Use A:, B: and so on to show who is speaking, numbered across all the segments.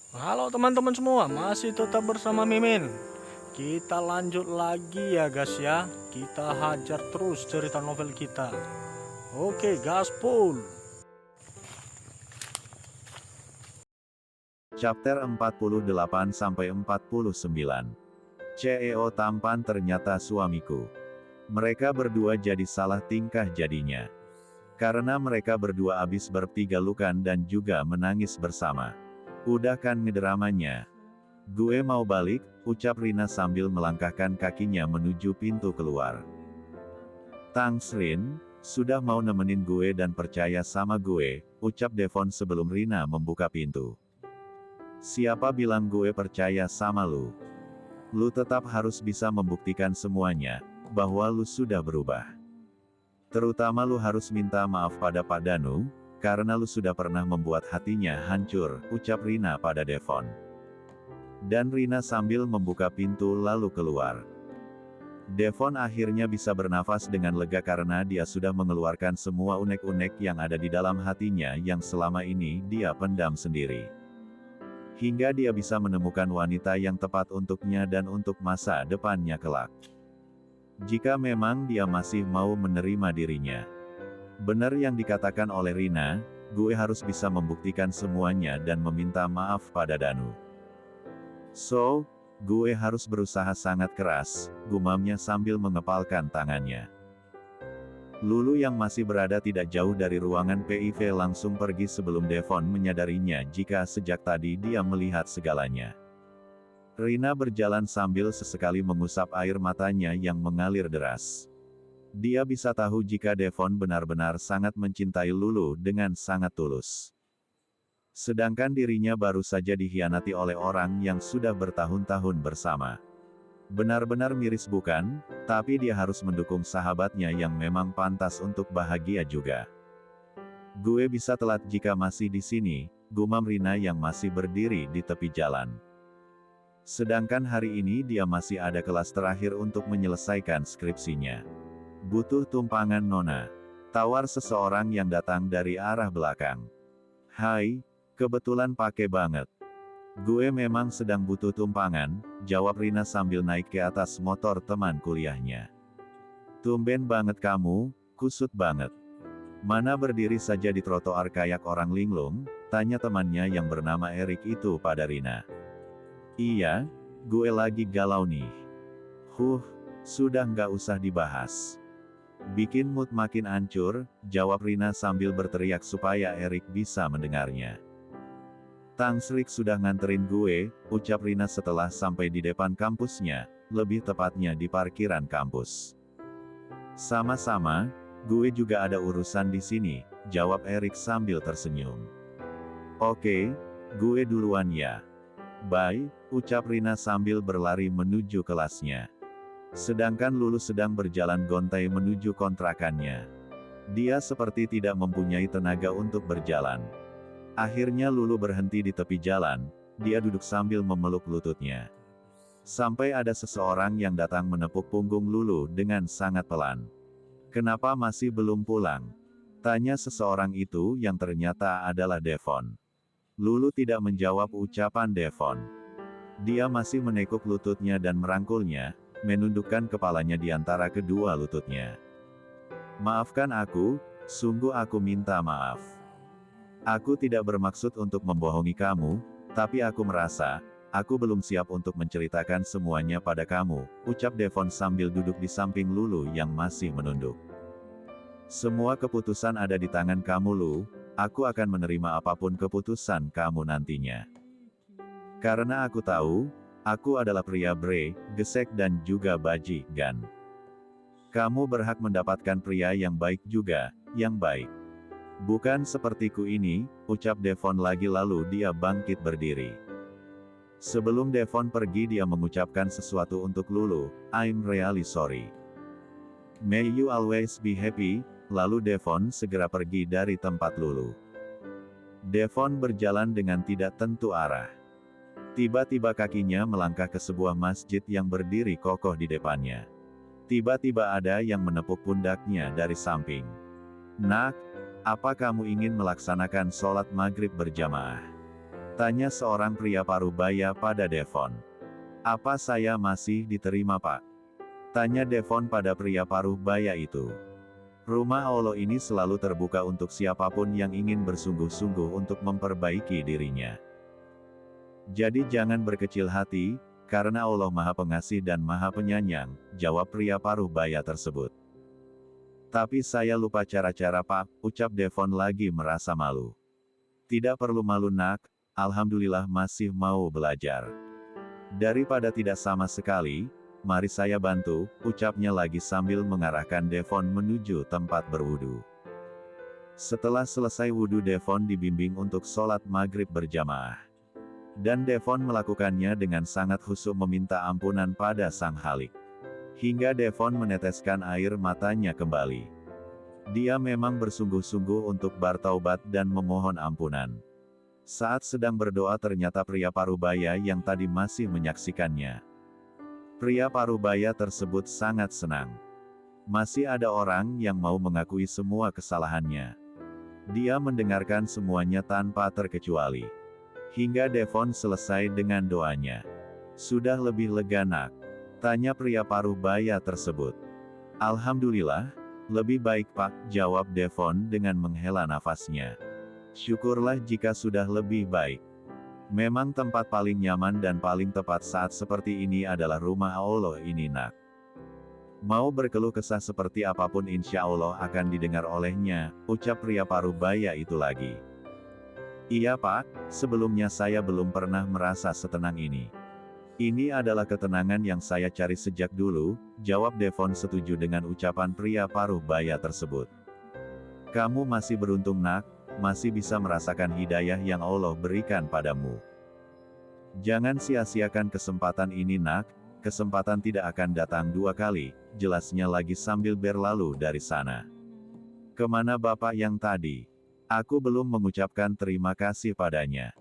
A: Halo teman-teman semua, masih tetap bersama Mimin. Kita lanjut lagi ya guys ya. Kita hajar terus cerita novel kita. Oke, gaspol.
B: Chapter 48-49. CEO tampan ternyata suamiku. Mereka berdua jadi salah tingkah jadinya. Karena mereka berdua abis bertiga lukan dan juga menangis bersama. Udah kan ngedramanya. Gue mau balik, ucap Rina sambil melangkahkan kakinya menuju pintu keluar. Thanks Rin, sudah mau nemenin gue dan percaya sama gue, ucap Devon sebelum Rina membuka pintu. Siapa bilang gue percaya sama lu? Lu tetap harus bisa membuktikan semuanya, bahwa lu sudah berubah. Terutama lu harus minta maaf pada Pak Danu, karena lu sudah pernah membuat hatinya hancur, ucap Rina pada Devon. Dan Rina sambil membuka pintu lalu keluar. Devon akhirnya bisa bernafas dengan lega karena dia sudah mengeluarkan semua unek-unek yang ada di dalam hatinya yang selama ini dia pendam sendiri. Hingga dia bisa menemukan wanita yang tepat untuknya dan untuk masa depannya kelak. Jika memang dia masih mau menerima dirinya. Benar yang dikatakan oleh Rina, gue harus bisa membuktikan semuanya dan meminta maaf pada Danu. So, gue harus berusaha sangat keras, gumamnya sambil mengepalkan tangannya. Lulu yang masih berada tidak jauh dari ruangan PIV langsung pergi sebelum Devon menyadarinya jika sejak tadi dia melihat segalanya. Rina berjalan sambil sesekali mengusap air matanya yang mengalir deras. Dia bisa tahu jika Devon benar-benar sangat mencintai Lulu dengan sangat tulus. Sedangkan dirinya baru saja dikhianati oleh orang yang sudah bertahun-tahun bersama. Benar-benar miris bukan? Tapi dia harus mendukung sahabatnya yang memang pantas untuk bahagia juga. Gue bisa telat jika masih di sini, gumam Rina yang masih berdiri di tepi jalan. Sedangkan hari ini dia masih ada kelas terakhir untuk menyelesaikan skripsinya. Butuh tumpangan Nona. Tawar seseorang yang datang dari arah belakang. Hai, kebetulan pakai banget. Gue memang sedang butuh tumpangan, jawab Rina sambil naik ke atas motor teman kuliahnya. Tumben banget kamu, kusut banget. Mana berdiri saja di trotoar kayak orang linglung, tanya temannya yang bernama Erik itu pada Rina. Iya, gue lagi galau nih. Sudah nggak usah dibahas. Bikin mood makin hancur, jawab Rina sambil berteriak supaya Erik bisa mendengarnya. Thanks Rick sudah nganterin gue, ucap Rina setelah sampai di depan kampusnya, lebih tepatnya di parkiran kampus. Sama-sama, gue juga ada urusan di sini, jawab Erik sambil tersenyum. Oke, gue duluan ya. Bye, ucap Rina sambil berlari menuju kelasnya. Sedangkan Lulu sedang berjalan gontai menuju kontrakannya. Dia seperti tidak mempunyai tenaga untuk berjalan. Akhirnya Lulu berhenti di tepi jalan, dia duduk sambil memeluk lututnya. Sampai ada seseorang yang datang menepuk punggung Lulu dengan sangat pelan. Kenapa masih belum pulang? Tanya seseorang itu yang ternyata adalah Devon. Lulu tidak menjawab ucapan Devon. Dia masih menekuk lututnya dan merangkulnya, menundukkan kepalanya di antara kedua lututnya. Maafkan aku, sungguh aku minta maaf. Aku tidak bermaksud untuk membohongi kamu, tapi aku merasa, aku belum siap untuk menceritakan semuanya pada kamu, ucap Devon sambil duduk di samping Lulu yang masih menunduk. Semua keputusan ada di tangan kamu Lu, aku akan menerima apapun keputusan kamu nantinya. Karena aku tahu, aku adalah pria gesek dan juga bajingan. Kamu berhak mendapatkan pria yang baik juga, yang baik. Bukan sepertiku ini, ucap Devon lagi lalu dia bangkit berdiri. Sebelum Devon pergi dia mengucapkan sesuatu untuk Lulu, I'm really sorry. May you always be happy, lalu Devon segera pergi dari tempat Lulu. Devon berjalan dengan tidak tentu arah. Tiba-tiba kakinya melangkah ke sebuah masjid yang berdiri kokoh di depannya. Tiba-tiba ada yang menepuk pundaknya dari samping. Nak, apa kamu ingin melaksanakan sholat maghrib berjamaah? Tanya seorang pria parubaya pada Devon. Apa saya masih diterima, Pak? Tanya Devon pada pria parubaya itu. Rumah Allah ini selalu terbuka untuk siapapun yang ingin bersungguh-sungguh untuk memperbaiki dirinya. Jadi jangan berkecil hati, karena Allah Maha Pengasih dan Maha Penyayang, jawab pria parubaya tersebut. Tapi saya lupa cara-cara, Pak, ucap Devon lagi merasa malu. Tidak perlu malu, nak, alhamdulillah masih mau belajar. Daripada tidak sama sekali, mari saya bantu, ucapnya lagi sambil mengarahkan Devon menuju tempat berwudu. Setelah selesai wudu, Devon dibimbing untuk sholat maghrib berjamaah. Dan Devon melakukannya dengan sangat khusyuk meminta ampunan pada Sang Khalik. Hingga Devon meneteskan air matanya kembali. Dia memang bersungguh-sungguh untuk bertaubat dan memohon ampunan. Saat sedang berdoa ternyata pria parubaya yang tadi masih menyaksikannya. Pria parubaya tersebut sangat senang. Masih ada orang yang mau mengakui semua kesalahannya. Dia mendengarkan semuanya tanpa terkecuali. Hingga Devon selesai dengan doanya. Sudah lebih lega, nak? Tanya pria parubaya tersebut. Alhamdulillah, lebih baik, Pak, jawab Devon dengan menghela nafasnya. Syukurlah jika sudah lebih baik. Memang tempat paling nyaman dan paling tepat saat seperti ini adalah rumah Allah ini, nak. Mau berkeluh kesah seperti apapun insya Allah akan didengar olehnya, ucap pria parubaya itu lagi. Iya, Pak, sebelumnya saya belum pernah merasa setenang ini. Ini adalah ketenangan yang saya cari sejak dulu, jawab Devon setuju dengan ucapan pria parubaya tersebut. Kamu masih beruntung, nak, masih bisa merasakan hidayah yang Allah berikan padamu. Jangan sia-siakan kesempatan ini, nak, kesempatan tidak akan datang dua kali, jelasnya lagi sambil berlalu dari sana. Kemana Bapak yang tadi? Aku belum mengucapkan terima kasih padanya.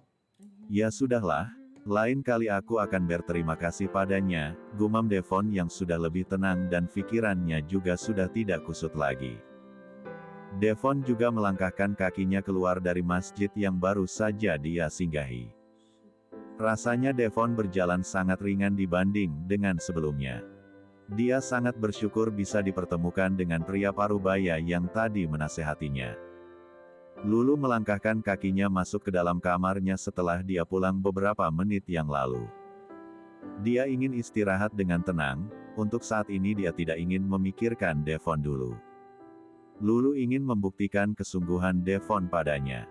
B: Ya sudahlah, lain kali aku akan berterima kasih padanya, gumam Devon yang sudah lebih tenang dan pikirannya juga sudah tidak kusut lagi. Devon juga melangkahkan kakinya keluar dari masjid yang baru saja dia singgahi. Rasanya Devon berjalan sangat ringan dibanding dengan sebelumnya. Dia sangat bersyukur bisa dipertemukan dengan pria parubaya yang tadi menasehatinya. Lulu melangkahkan kakinya masuk ke dalam kamarnya setelah dia pulang beberapa menit yang lalu. Dia ingin istirahat dengan tenang, untuk saat ini dia tidak ingin memikirkan Devon dulu. Lulu ingin membuktikan kesungguhan Devon padanya.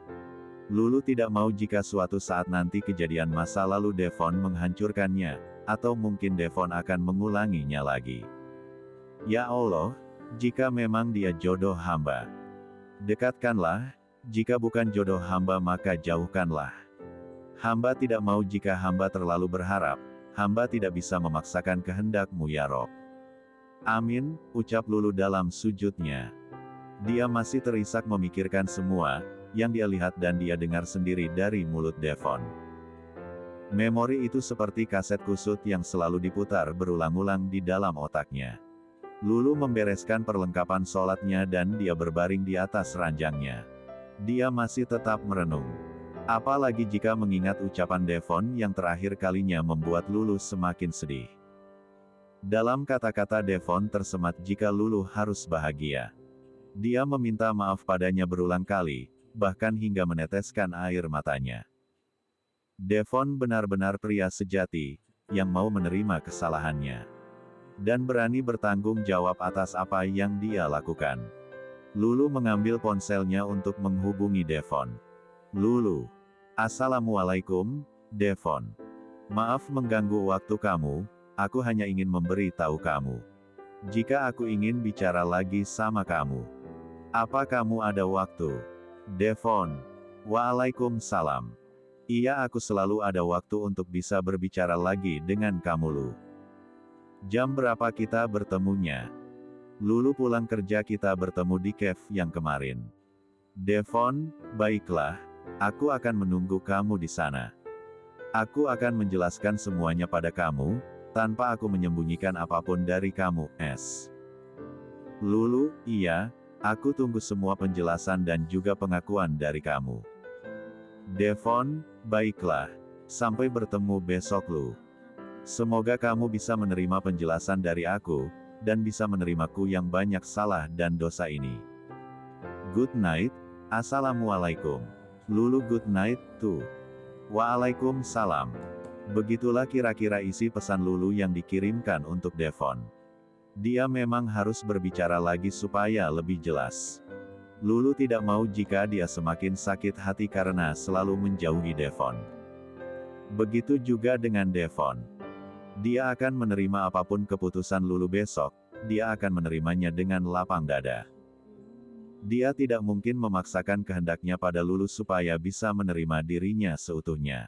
B: Lulu tidak mau jika suatu saat nanti kejadian masa lalu Devon menghancurkannya, atau mungkin Devon akan mengulanginya lagi. Ya Allah, jika memang dia jodoh hamba, dekatkanlah, jika bukan jodoh hamba maka jauhkanlah. Hamba tidak mau jika hamba terlalu berharap, hamba tidak bisa memaksakan kehendak-Mu ya Rob. Amin, ucap Lulu dalam sujudnya. Dia masih terisak memikirkan semua yang dia lihat dan dia dengar sendiri dari mulut Devon. Memori itu seperti kaset kusut yang selalu diputar berulang-ulang di dalam otaknya. Lulu membereskan perlengkapan sholatnya dan dia berbaring di atas ranjangnya. Dia masih tetap merenung. Apalagi jika mengingat ucapan Devon yang terakhir kalinya membuat Lulu semakin sedih. Dalam kata-kata Devon tersemat jika Lulu harus bahagia. Dia meminta maaf padanya berulang kali, bahkan hingga meneteskan air matanya. Devon benar-benar pria sejati, yang mau menerima kesalahannya. Dan berani bertanggung jawab atas apa yang dia lakukan. Lulu mengambil ponselnya untuk menghubungi Devon. Lulu. Assalamualaikum, Devon. Maaf mengganggu waktu kamu, aku hanya ingin memberi tahu kamu. Jika aku ingin bicara lagi sama kamu. Apa kamu ada waktu? Devon. Waalaikumsalam. Iya, aku selalu ada waktu untuk bisa berbicara lagi dengan kamu, Lu. Jam berapa kita bertemunya? Lulu pulang kerja kita bertemu di cafe yang kemarin. Devon, baiklah, aku akan menunggu kamu di sana. Aku akan menjelaskan semuanya pada kamu, tanpa aku menyembunyikan apapun dari kamu, S. Lulu, iya. Aku tunggu semua penjelasan dan juga pengakuan dari kamu. Devon, baiklah. Sampai bertemu besok Lu. Semoga kamu bisa menerima penjelasan dari aku, dan bisa menerimaku yang banyak salah dan dosa ini. Good night, Assalamualaikum. Lulu good night, tuh. Waalaikumsalam. Begitulah kira-kira isi pesan Lulu yang dikirimkan untuk Devon. Dia memang harus berbicara lagi supaya lebih jelas. Lulu tidak mau jika dia semakin sakit hati karena selalu menjauhi Devon. Begitu juga dengan Devon. Dia akan menerima apapun keputusan Lulu besok, dia akan menerimanya dengan lapang dada. Dia tidak mungkin memaksakan kehendaknya pada Lulu supaya bisa menerima dirinya seutuhnya.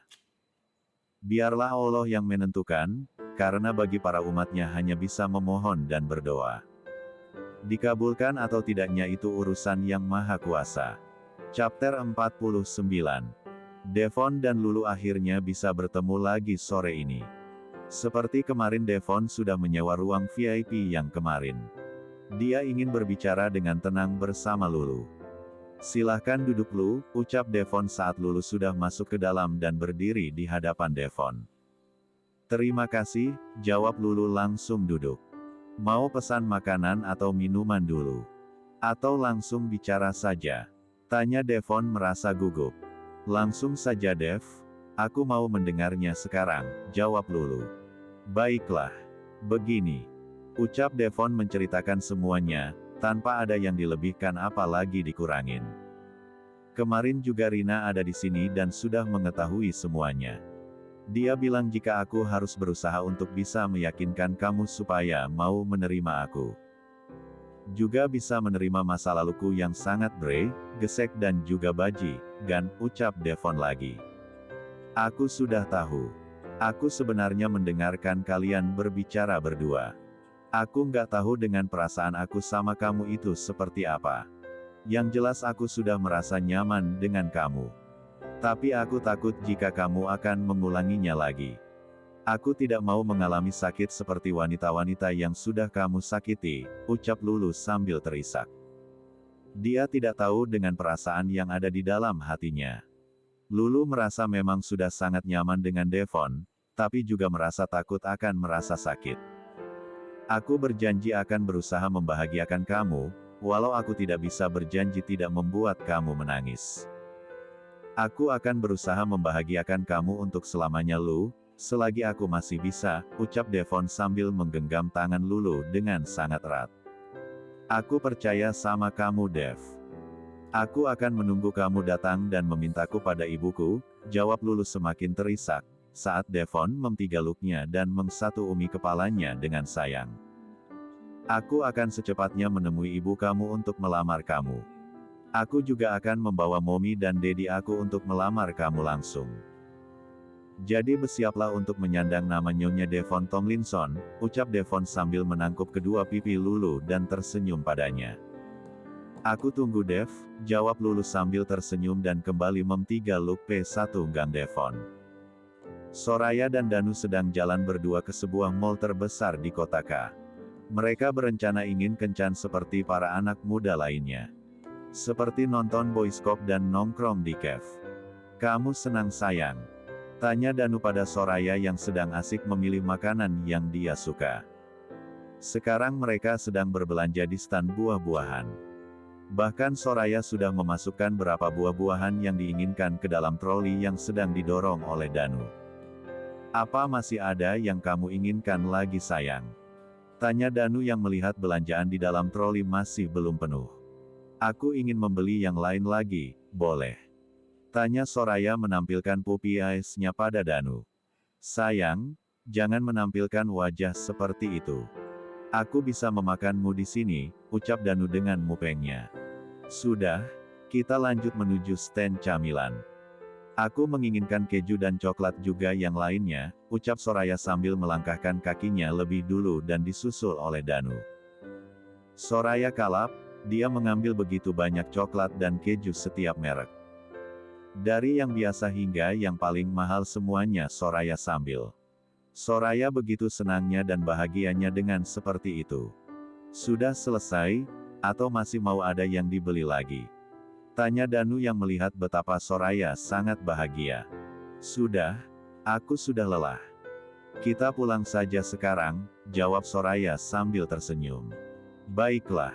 B: Biarlah Allah yang menentukan, karena bagi para umatnya hanya bisa memohon dan berdoa. Dikabulkan atau tidaknya itu urusan Yang Maha Kuasa. Chapter 49. Devon dan Lulu akhirnya bisa bertemu lagi sore ini. Seperti kemarin Devon sudah menyewa ruang VIP yang kemarin. Dia ingin berbicara dengan tenang bersama Lulu. Silahkan duduk Lu, ucap Devon saat Lulu sudah masuk ke dalam dan berdiri di hadapan Devon. Terima kasih, jawab Lulu langsung duduk. Mau pesan makanan atau minuman dulu? Atau langsung bicara saja? Tanya Devon merasa gugup. Langsung saja Dev, aku mau mendengarnya sekarang, jawab Lulu. Baiklah. Begini. Ucap Devon menceritakan semuanya, tanpa ada yang dilebihkan apalagi dikurangin. Kemarin juga Rina ada di sini dan sudah mengetahui semuanya. Dia bilang jika aku harus berusaha untuk bisa meyakinkan kamu supaya mau menerima aku. Juga bisa menerima masa laluku yang sangat gesek dan juga bajingan, ucap Devon lagi. Aku sudah tahu. Aku sebenarnya mendengarkan kalian berbicara berdua. Aku nggak tahu dengan perasaan aku sama kamu itu seperti apa. Yang jelas aku sudah merasa nyaman dengan kamu. Tapi aku takut jika kamu akan mengulanginya lagi. Aku tidak mau mengalami sakit seperti wanita-wanita yang sudah kamu sakiti, ucap Lulu sambil terisak. Dia tidak tahu dengan perasaan yang ada di dalam hatinya. Lulu merasa memang sudah sangat nyaman dengan Devon, tapi juga merasa takut akan merasa sakit. Aku berjanji akan berusaha membahagiakan kamu, walau aku tidak bisa berjanji tidak membuat kamu menangis. Aku akan berusaha membahagiakan kamu untuk selamanya Lu, selagi aku masih bisa, ucap Devon sambil menggenggam tangan Lulu dengan sangat erat. Aku percaya sama kamu Dev. Aku akan menunggu kamu datang dan memintaku pada ibuku, jawab Lulu semakin terisak, saat Devon mempigaluknya dan mensatu-umi kepalanya dengan sayang. Aku akan secepatnya menemui ibu kamu untuk melamar kamu. Aku juga akan membawa Mommy dan Daddy aku untuk melamar kamu langsung. Jadi bersiaplah untuk menyandang nama Nyonya Devon Tomlinson, ucap Devon sambil menangkup kedua pipi Lulu dan tersenyum padanya. Aku tunggu Dev, jawab Lulu sambil tersenyum dan kembali mempigaluk P1 Gang Devon. Soraya dan Danu sedang jalan berdua ke sebuah mall terbesar di kota K. Mereka berencana ingin kencan seperti para anak muda lainnya. Seperti nonton boyskop dan nongkrong di cafe. Kamu senang sayang? Tanya Danu pada Soraya yang sedang asik memilih makanan yang dia suka. Sekarang mereka sedang berbelanja di stan buah-buahan. Bahkan Soraya sudah memasukkan berapa buah-buahan yang diinginkan ke dalam troli yang sedang didorong oleh Danu. Apa masih ada yang kamu inginkan lagi sayang? Tanya Danu yang melihat belanjaan di dalam troli masih belum penuh. Aku ingin membeli yang lain lagi, boleh? Tanya Soraya menampilkan puppy eyes-nya pada Danu. Sayang, jangan menampilkan wajah seperti itu. Aku bisa memakanmu di sini, ucap Danu dengan mupengnya. Sudah, kita lanjut menuju stand camilan. Aku menginginkan keju dan coklat juga yang lainnya, ucap Soraya sambil melangkahkan kakinya lebih dulu dan disusul oleh Danu. Soraya kalap, dia mengambil begitu banyak coklat dan keju setiap merek. Dari yang biasa hingga yang paling mahal semuanya Soraya sambil. Soraya begitu senangnya dan bahagianya dengan seperti itu. Sudah selesai, atau masih mau ada yang dibeli lagi? Tanya Danu yang melihat betapa Soraya sangat bahagia. Sudah, aku sudah lelah. Kita pulang saja sekarang, jawab Soraya sambil tersenyum. Baiklah.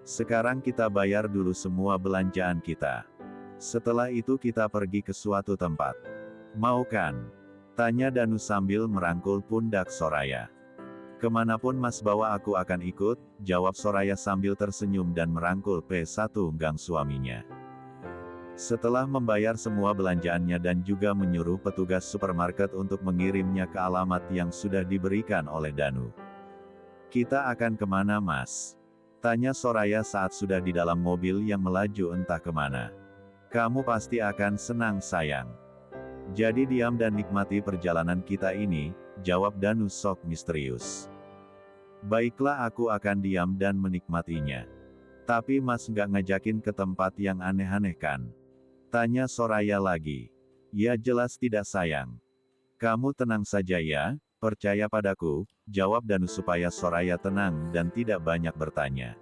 B: Sekarang kita bayar dulu semua belanjaan kita. Setelah itu kita pergi ke suatu tempat. Mau kan? Tanya Danu sambil merangkul pundak Soraya. Kemanapun Mas bawa aku akan ikut, jawab Soraya sambil tersenyum dan merangkul P1 gang suaminya. Setelah membayar semua belanjaannya dan juga menyuruh petugas supermarket untuk mengirimnya ke alamat yang sudah diberikan oleh Danu. Kita akan kemana Mas? Tanya Soraya saat sudah di dalam mobil yang melaju entah kemana. Kamu pasti akan senang sayang. Jadi diam dan nikmati perjalanan kita ini, jawab Danu sok misterius. Baiklah aku akan diam dan menikmatinya. Tapi Mas nggak ngajakin ke tempat yang aneh-aneh kan? Tanya Soraya lagi. Ya jelas tidak sayang. Kamu tenang saja ya, percaya padaku, jawab Danu supaya Soraya tenang dan tidak banyak bertanya.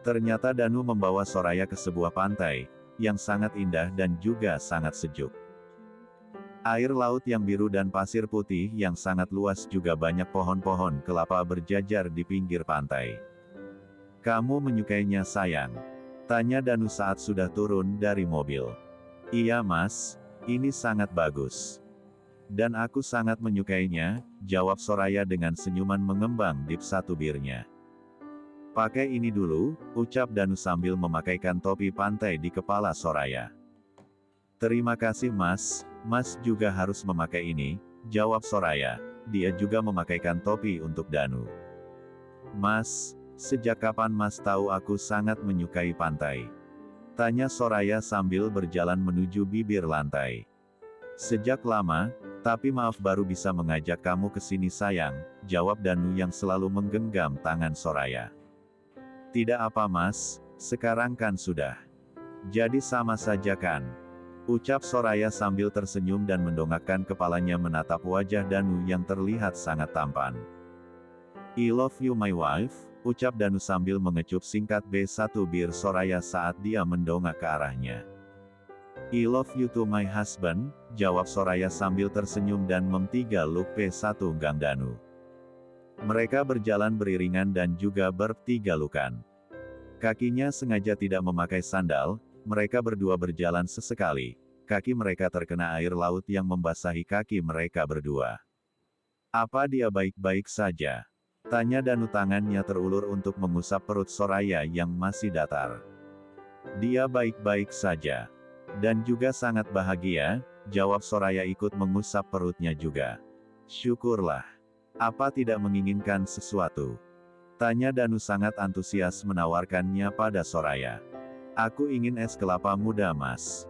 B: Ternyata Danu membawa Soraya ke sebuah pantai, yang sangat indah dan juga sangat sejuk. Air laut yang biru dan pasir putih yang sangat luas juga banyak pohon-pohon kelapa berjajar di pinggir pantai. Kamu menyukainya sayang? Tanya Danu saat sudah turun dari mobil. Iya Mas, ini sangat bagus. Dan aku sangat menyukainya, jawab Soraya dengan senyuman mengembang di satu birnya. Pakai ini dulu, ucap Danu sambil memakaikan topi pantai di kepala Soraya. Terima kasih Mas, Mas juga harus memakai ini, jawab Soraya. Dia juga memakaikan topi untuk Danu. Mas, sejak kapan Mas tahu aku sangat menyukai pantai? Tanya Soraya sambil berjalan menuju bibir lantai. Sejak lama, tapi maaf baru bisa mengajak kamu ke sini sayang, jawab Danu yang selalu menggenggam tangan Soraya. Tidak apa Mas, sekarang kan sudah. Jadi sama saja kan? Ucap Soraya sambil tersenyum dan mendongakkan kepalanya menatap wajah Danu yang terlihat sangat tampan. I love you my wife, ucap Danu sambil mengecup singkat B1 bir Soraya saat dia mendongak ke arahnya. I love you to my husband, jawab Soraya sambil tersenyum dan mem3 look P1 gang Danu. Mereka berjalan beriringan dan juga bertiga lukan. Kakinya sengaja tidak memakai sandal, mereka berdua berjalan sesekali, kaki mereka terkena air laut yang membasahi kaki mereka berdua. Apa dia baik-baik saja? Tanya Danu tangannya terulur untuk mengusap perut Soraya yang masih datar. Dia baik-baik saja. Dan juga sangat bahagia, jawab Soraya ikut mengusap perutnya juga. Syukurlah. Apa tidak menginginkan sesuatu? Tanya Danu sangat antusias menawarkannya pada Soraya. Aku ingin es kelapa muda Mas.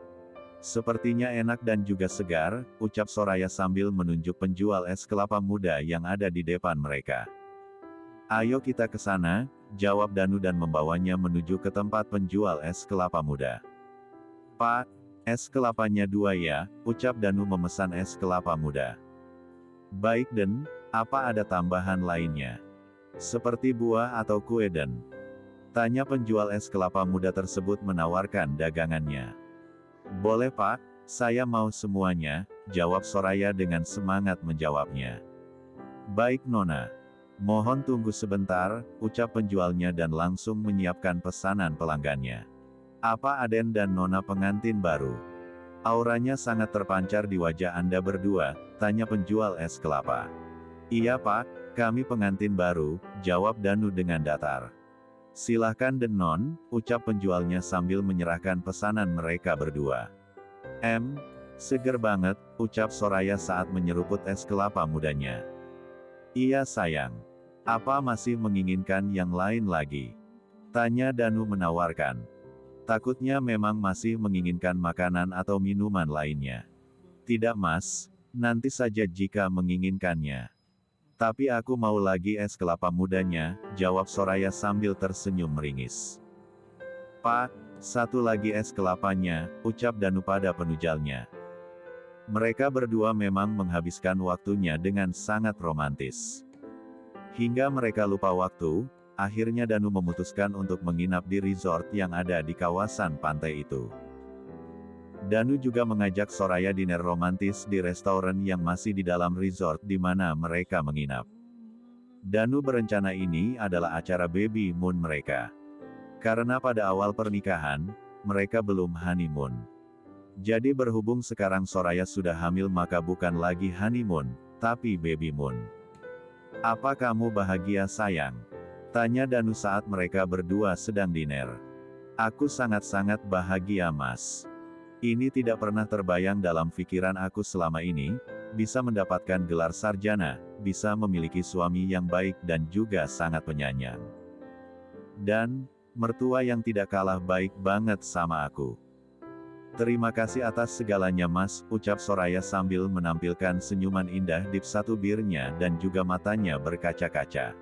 B: Sepertinya enak dan juga segar, ucap Soraya sambil menunjuk penjual es kelapa muda yang ada di depan mereka. Ayo kita ke sana, jawab Danu dan membawanya menuju ke tempat penjual es kelapa muda. Pak, es kelapanya 2 ya, ucap Danu memesan es kelapa muda. Baik Den, apa ada tambahan lainnya? Seperti buah atau kue Den? Tanya penjual es kelapa muda tersebut menawarkan dagangannya. Boleh Pak, saya mau semuanya, jawab Soraya dengan semangat menjawabnya. Baik Nona. Mohon tunggu sebentar, ucap penjualnya dan langsung menyiapkan pesanan pelanggannya. Apa Aden dan Nona pengantin baru? Auranya sangat terpancar di wajah Anda berdua, tanya penjual es kelapa. Iya Pak, kami pengantin baru, jawab Danu dengan datar. Silahkan Den Non, ucap penjualnya sambil menyerahkan pesanan mereka berdua. Seger banget, ucap Soraya saat menyeruput es kelapa mudanya. Iya sayang. Apa masih menginginkan yang lain lagi? Tanya Danu menawarkan. Takutnya memang masih menginginkan makanan atau minuman lainnya. Tidak Mas, nanti saja jika menginginkannya. Tapi aku mau lagi es kelapa mudanya, jawab Soraya sambil tersenyum meringis. Pak, satu lagi es kelapanya, ucap Danu pada penujalnya. Mereka berdua memang menghabiskan waktunya dengan sangat romantis. Hingga mereka lupa waktu, akhirnya Danu memutuskan untuk menginap di resort yang ada di kawasan pantai itu. Danu juga mengajak Soraya dinner romantis di restoran yang masih di dalam resort di mana mereka menginap. Danu berencana ini adalah acara baby moon mereka. Karena pada awal pernikahan, mereka belum honeymoon. Jadi berhubung sekarang Soraya sudah hamil maka bukan lagi honeymoon, tapi baby moon. Apa kamu bahagia sayang? Tanya Danu saat mereka berdua sedang dinner. Aku sangat-sangat bahagia mas. Ini tidak pernah terbayang dalam pikiran aku selama ini, bisa mendapatkan gelar sarjana, bisa memiliki suami yang baik dan juga sangat penyayang. Dan, mertua yang tidak kalah baik banget sama aku. Terima kasih atas segalanya mas, ucap Soraya sambil menampilkan senyuman indah di satu bibirnya dan juga matanya berkaca-kaca.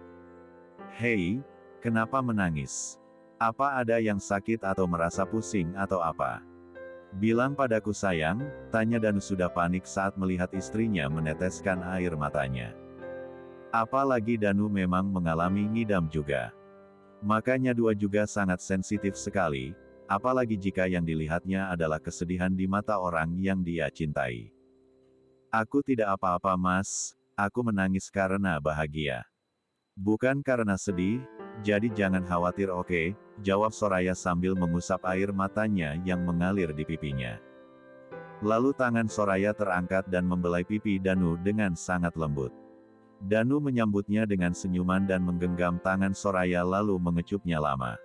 B: Hei, kenapa menangis? Apa ada yang sakit atau merasa pusing atau apa? Bilang padaku sayang, tanya Danu sudah panik saat melihat istrinya meneteskan air matanya. Apalagi Danu memang mengalami ngidam juga. Makanya dua juga sangat sensitif sekali, apalagi jika yang dilihatnya adalah kesedihan di mata orang yang dia cintai. Aku tidak apa-apa mas, aku menangis karena bahagia. Bukan karena sedih, jadi jangan khawatir oke, jawab Soraya sambil mengusap air matanya yang mengalir di pipinya. Lalu tangan Soraya terangkat dan membelai pipi Danu dengan sangat lembut. Danu menyambutnya dengan senyuman dan menggenggam tangan Soraya lalu mengecupnya lama.